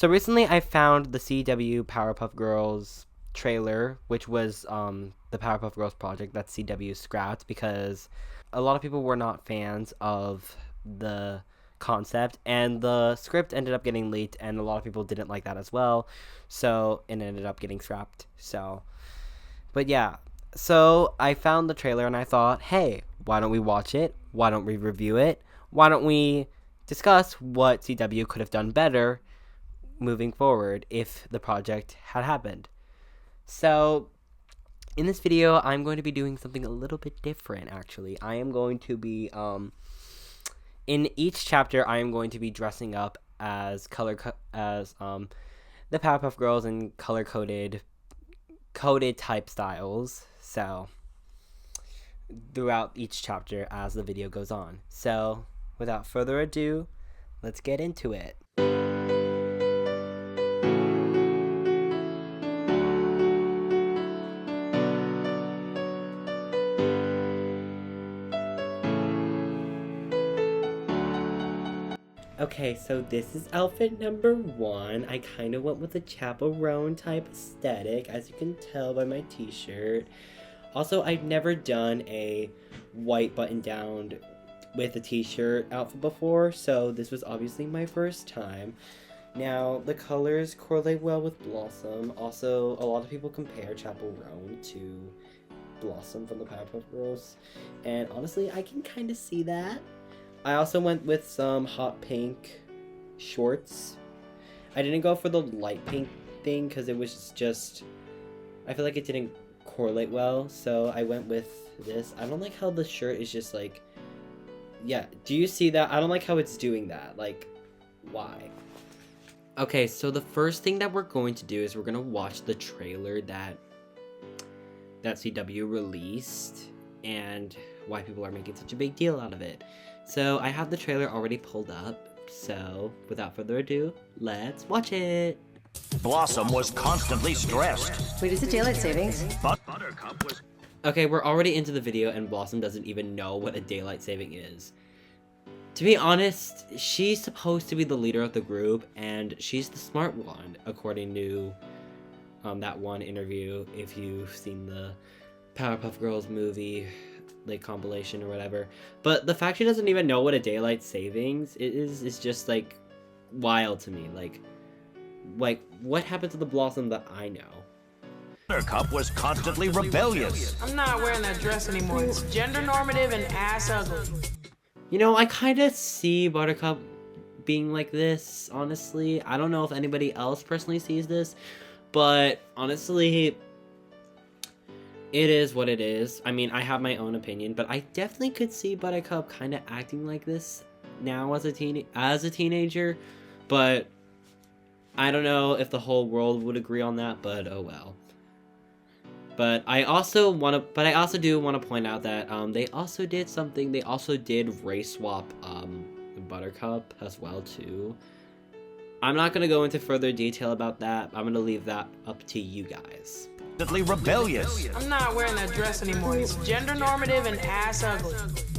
So recently I found the CW Powerpuff Girls trailer, which was the Powerpuff Girls project that CW scrapped because a lot of people were not fans of the concept, and the script ended up getting leaked, and a lot of people didn't like that as well, so it ended up getting scrapped. So, but yeah, so I found the trailer and I thought, hey, why don't we watch it? Why don't we review it? Why don't we discuss what CW could have done better moving forward if the project had happened? So in this video, I'm going to be doing something a little bit different, actually. I am going to be, in each chapter, I am going to be dressing up as the Powerpuff Girls in color-coded type styles, so, throughout each chapter as the video goes on. So, without further ado, let's get into it. Okay, so this is outfit number 1. I kind of went with a chaperone type aesthetic, as you can tell by my t-shirt. Also, I've never done a white button-down with a t-shirt outfit before, so this was obviously my first time. Now, the colors correlate well with Blossom. Also, a lot of people compare chaperone to Blossom from the Powerpuff Girls, and honestly, I can kind of see that. I also went with some hot pink shorts. I didn't go for the light pink thing because it was just, I feel like it didn't correlate well, so I went with this. I don't like how the shirt is just like, yeah, do you see that? I don't like how it's doing that. Like, why? Okay, so the first thing that we're going to do is we're going to watch the trailer that CW released and why people are making such a big deal out of it. So I have the trailer already pulled up, so without further ado, let's watch it. Blossom was constantly stressed. Wait, is it daylight savings? But Buttercup was... Okay, we're already into the video and Blossom doesn't even know what a daylight saving is. To be honest, she's supposed to be the leader of the group, and she's the smart one, according to that one interview, if you've seen the Powerpuff Girls movie, like compilation or whatever. But the fact she doesn't even know what a daylight savings is just like wild to me. Like what happened to the Blossom that I know? Buttercup was constantly rebellious. I'm not wearing that dress anymore. It's gender normative and ass ugly. You know, I kind of see Buttercup being like this, honestly. I don't know if anybody else personally sees this, but honestly, it is what it is. I mean, I have my own opinion, but I definitely could see Buttercup kind of acting like this now as a teenager, but I don't know if the whole world would agree on that, but oh well. But I also do want to point out that they also did something. They also did race swap Buttercup as well too. I'm not gonna go into further detail about that. I'm gonna leave that up to you guys. Rebellious. I'm not wearing that dress anymore. It's gender normative and ass ugly.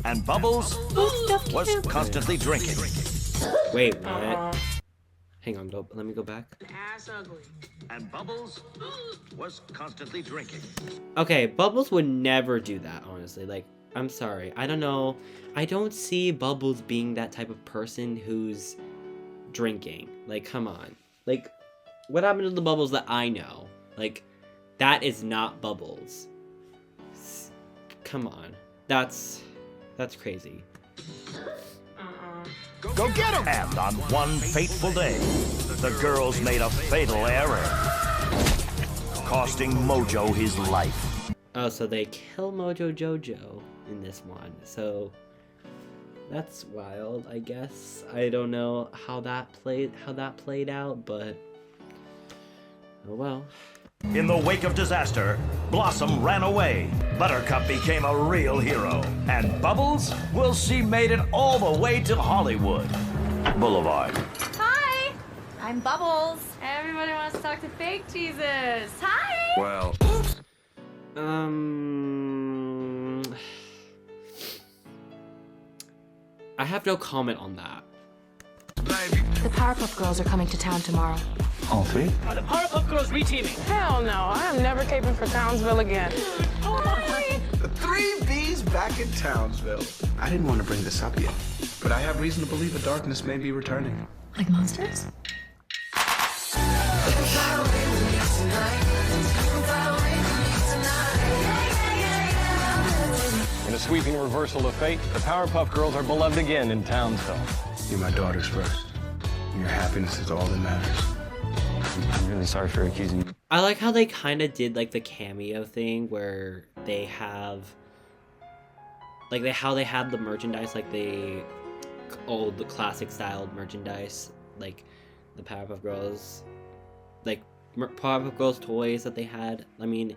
And Bubbles was constantly drinking. Wait, what? Hang on, let me go back. Ass ugly. And Bubbles was constantly drinking. Okay, Bubbles would never do that, honestly. Like, I'm sorry. I don't know. I don't see Bubbles being that type of person who's drinking. Like, come on. Like, what happened to the Bubbles that I know? Like, that is not Bubbles. Come on. That's crazy. Go get him! And on one fateful day, the girls made a fatal error, costing Mojo his life. Oh, so they kill Mojo Jojo in this one. So that's wild, I guess. I don't know how that played out, but oh well. In the wake of disaster, Blossom ran away. Buttercup became a real hero. And Bubbles, well, she made it all the way to Hollywood Boulevard. Hi, I'm Bubbles. Everybody wants to talk to Fake Jesus. Hi. Well, I have no comment on that. baby. The Powerpuff Girls are coming to town tomorrow. All three? Are the Powerpuff Girls reteaming? Hell no, I am never caping for Townsville again. The three B's back in Townsville. I didn't want to bring this up yet, but I have reason to believe the darkness may be returning. Like monsters? In a sweeping reversal of fate, the Powerpuff Girls are beloved again in Townsville. You're my daughters first. Your happiness is all that matters. I'm really sorry for accusing you. I like how they kind of did like the cameo thing where they have like how they had the merchandise, like the classic styled merchandise, like the Powerpuff Girls, like Powerpuff Girls toys that they had. I mean,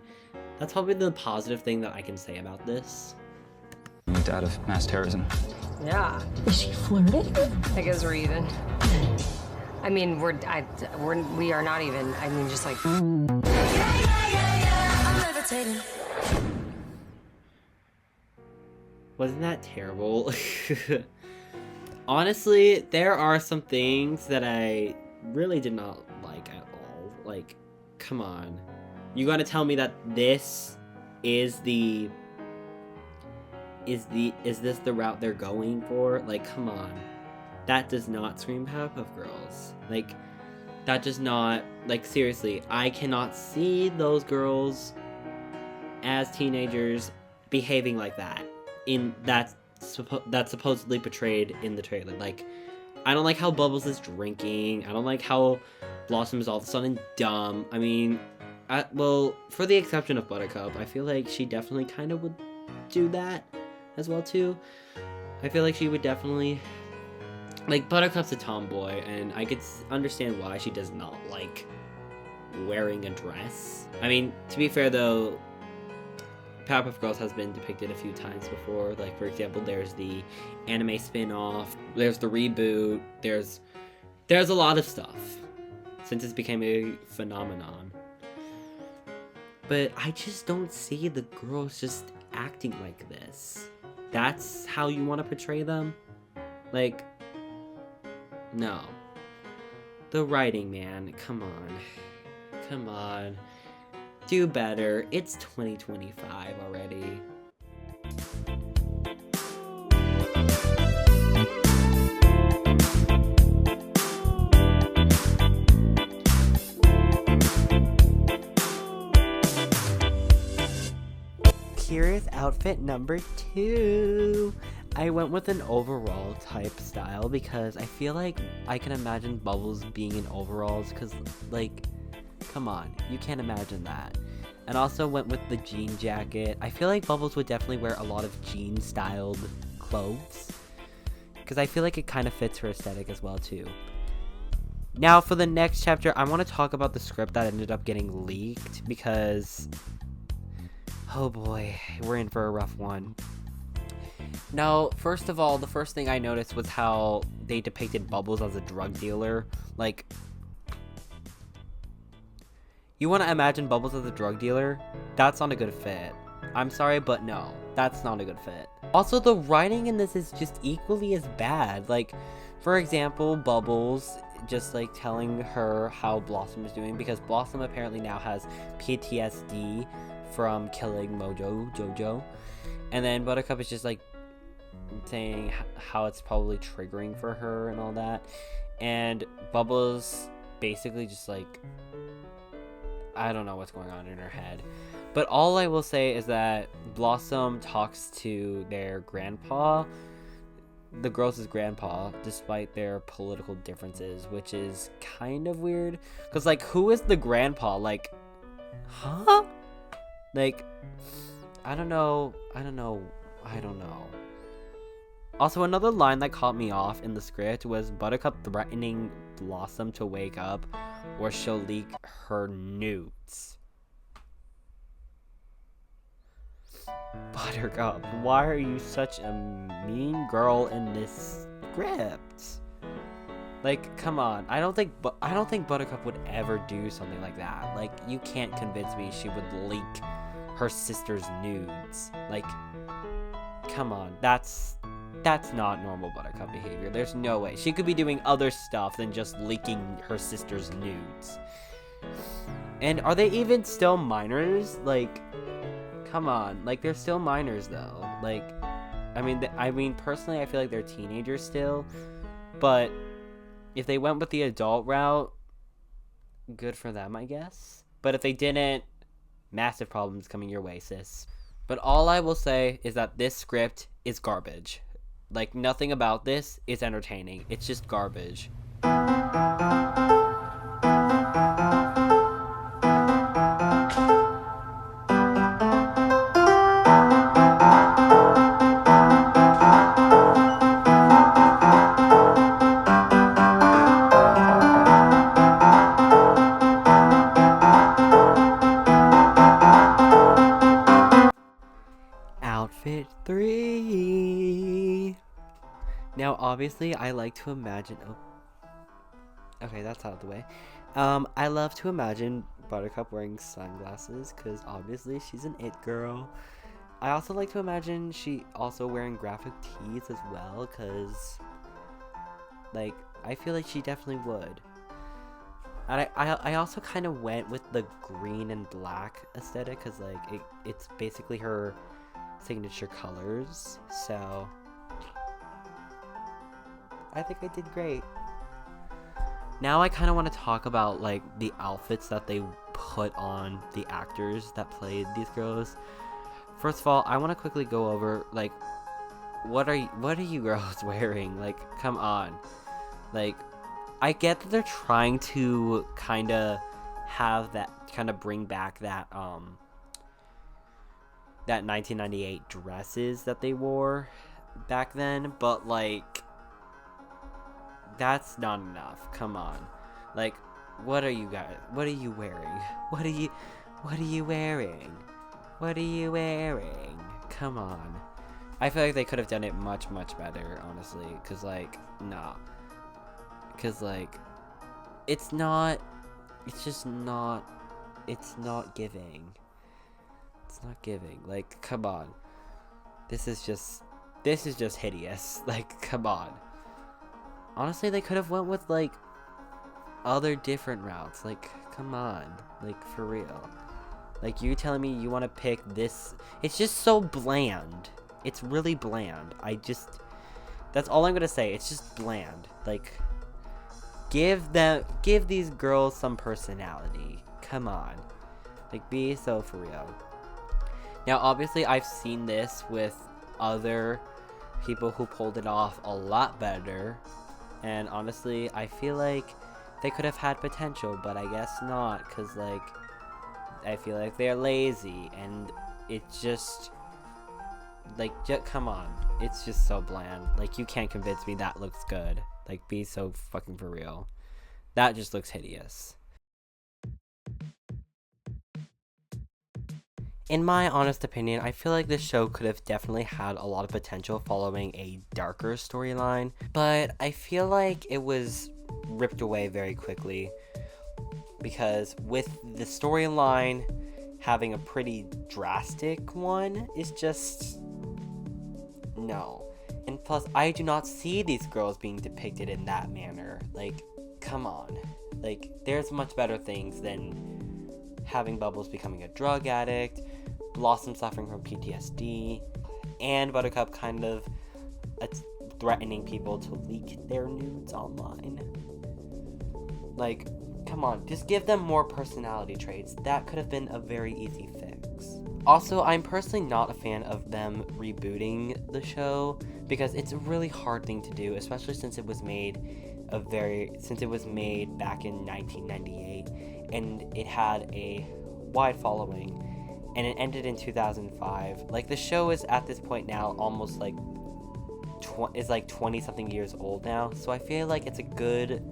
that's probably the positive thing that I can say about this. Moved out of mass terrorism. Yeah. Is she flirting? I guess we're even. I mean, we are not even. I mean, just like. Wasn't that terrible? Honestly, there are some things that I really did not like at all. Like, come on. You gotta tell me that this is the... Is this the route they're going for? Like, come on. That does not scream Powerpuff Girls. Like, that does not... Like, seriously, I cannot see those girls as teenagers behaving like that. That's supposedly portrayed in the trailer. Like, I don't like how Bubbles is drinking. I don't like how Blossom is all of a sudden dumb. I mean, well, for the exception of Buttercup, I feel like she definitely kind of would do that as well too. I feel like she would definitely, like, Buttercup's a tomboy, and I could understand why she does not like wearing a dress. I mean, to be fair though, Powerpuff Girls has been depicted a few times before. Like, for example, there's the anime spin-off, there's the reboot, there's a lot of stuff since it's became a phenomenon. But I just don't see the girls just acting like this. That's how you want to portray them? Like, no. The writing, man, come on. Come on. Do better. It's 2025 already. Curious outfit number 2. I went with an overall type style because I feel like I can imagine Bubbles being in overalls because, like, come on, you can't imagine that. And also went with the jean jacket. I feel like Bubbles would definitely wear a lot of jean styled clothes because I feel like it kind of fits her aesthetic as well too. Now for the next chapter, I want to talk about the script that ended up getting leaked because, oh boy, we're in for a rough one. Now, first of all, the first thing I noticed was how they depicted Bubbles as a drug dealer. Like, you want to imagine Bubbles as a drug dealer? That's not a good fit. I'm sorry, but no, that's not a good fit. Also, the writing in this is just equally as bad. Like, for example, Bubbles just like telling her how Blossom is doing because Blossom apparently now has PTSD from killing Jojo. And then Buttercup is just like saying how it's probably triggering for her and all that. And Bubbles basically just like, I don't know what's going on in her head. But all I will say is that Blossom talks to their grandpa, the girls' grandpa, despite their political differences, which is kind of weird. Because, like, who is the grandpa? Like, huh? Like, I don't know. Also, another line that caught me off in the script was Buttercup threatening Blossom to wake up or she'll leak her nudes. Buttercup, why are you such a mean girl in this script? Like, come on. I don't think Buttercup would ever do something like that. Like, you can't convince me she would leak her sister's nudes. Like, come on. That's That's not normal Buttercup behavior. There's no way. She could be doing other stuff than just leaking her sister's nudes. And are they even still minors? Like, come on. Like, they're still minors, though. Like, I mean, personally, I feel like they're teenagers still. But if they went with the adult route, good for them, I guess. But if they didn't, massive problems coming your way, sis. But all I will say is that this script is garbage. Like, nothing about this is entertaining. It's just garbage. Outfit 3. Now, obviously, I like to imagine... Oh. Okay, that's out of the way. I love to imagine Buttercup wearing sunglasses, because obviously she's an it girl. I also like to imagine she also wearing graphic tees as well, because, like, I feel like she definitely would. And I also kind of went with the green and black aesthetic, because, like, it's basically her signature colors, so I think I did great. Now I kind of want to talk about, like, the outfits that they put on the actors that played these girls. First of all, I want to quickly go over, like, what are you girls wearing? Like, come on. Like, I get that they're trying to kind of have that, kind of bring back that 1998 dresses that they wore back then, but, like, that's not enough. Come on. Like, what are you guys? What are you wearing? What are you wearing? What are you wearing? Come on. I feel like they could have done it much, much better, honestly. Cause, like, nah. Cause, like, it's not giving. It's not giving. Like, come on. This is just hideous. Like, come on. Honestly, they could have went with, like, other different routes. Like, come on. Like, for real. Like, you telling me you want to pick this? It's just so bland. It's really bland. That's all I'm gonna say. It's just bland. Like, give these girls some personality. Come on. Like, be so for real. Now, obviously, I've seen this with other people who pulled it off a lot better. And honestly, I feel like they could have had potential, but I guess not, because, like, I feel like they're lazy, and it's just, like, come on. It's just so bland. Like, you can't convince me that looks good. Like, be so fucking for real. That just looks hideous. In my honest opinion, I feel like this show could have definitely had a lot of potential following a darker storyline, but I feel like it was ripped away very quickly, because with the storyline having a pretty drastic one is just no. And plus, I do not see these girls being depicted in that manner. Like, come on. Like, there's much better things than having Bubbles becoming a drug addict, Blossom suffering from PTSD, and Buttercup kind of threatening people to leak their nudes online. Like, come on, just give them more personality traits. That could have been a very easy fix. Also, I'm personally not a fan of them rebooting the show, because it's a really hard thing to do, especially since it was made back in 1998, and it had a wide following, and it ended in 2005. Like, the show is at this point now almost like 20 something years old now, so I feel like it's a good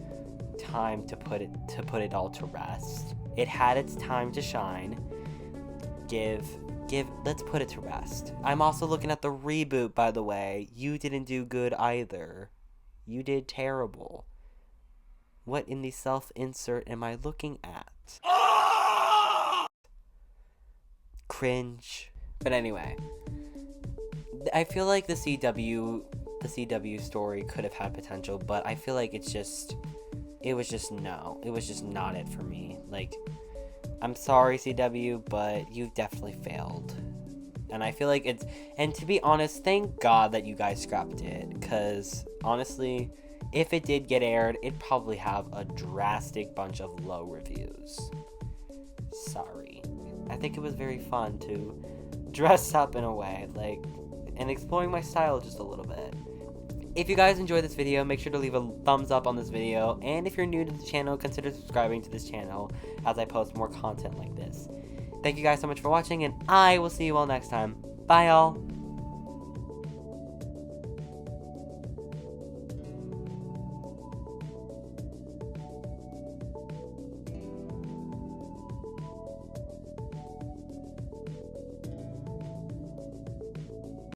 time to put it all to rest. It had its time to shine. Let's put it to rest. I'm also looking at the reboot, by the way. You didn't do good either. You did terrible. What in the self-insert am I looking at? Cringe. But anyway, I feel like the CW the CW story could have had potential, but I feel like it was just not it for me. Like, I'm sorry, CW, but you definitely failed. And I feel like and to be honest, thank God that you guys scrapped it, because honestly, if it did get aired, it'd probably have a drastic bunch of low reviews. Sorry. I think it was very fun to dress up in a way, like, and exploring my style just a little bit. If you guys enjoyed this video, make sure to leave a thumbs up on this video, and if you're new to the channel, consider subscribing to this channel as I post more content like this. Thank you guys so much for watching, and I will see you all next time. Bye, y'all!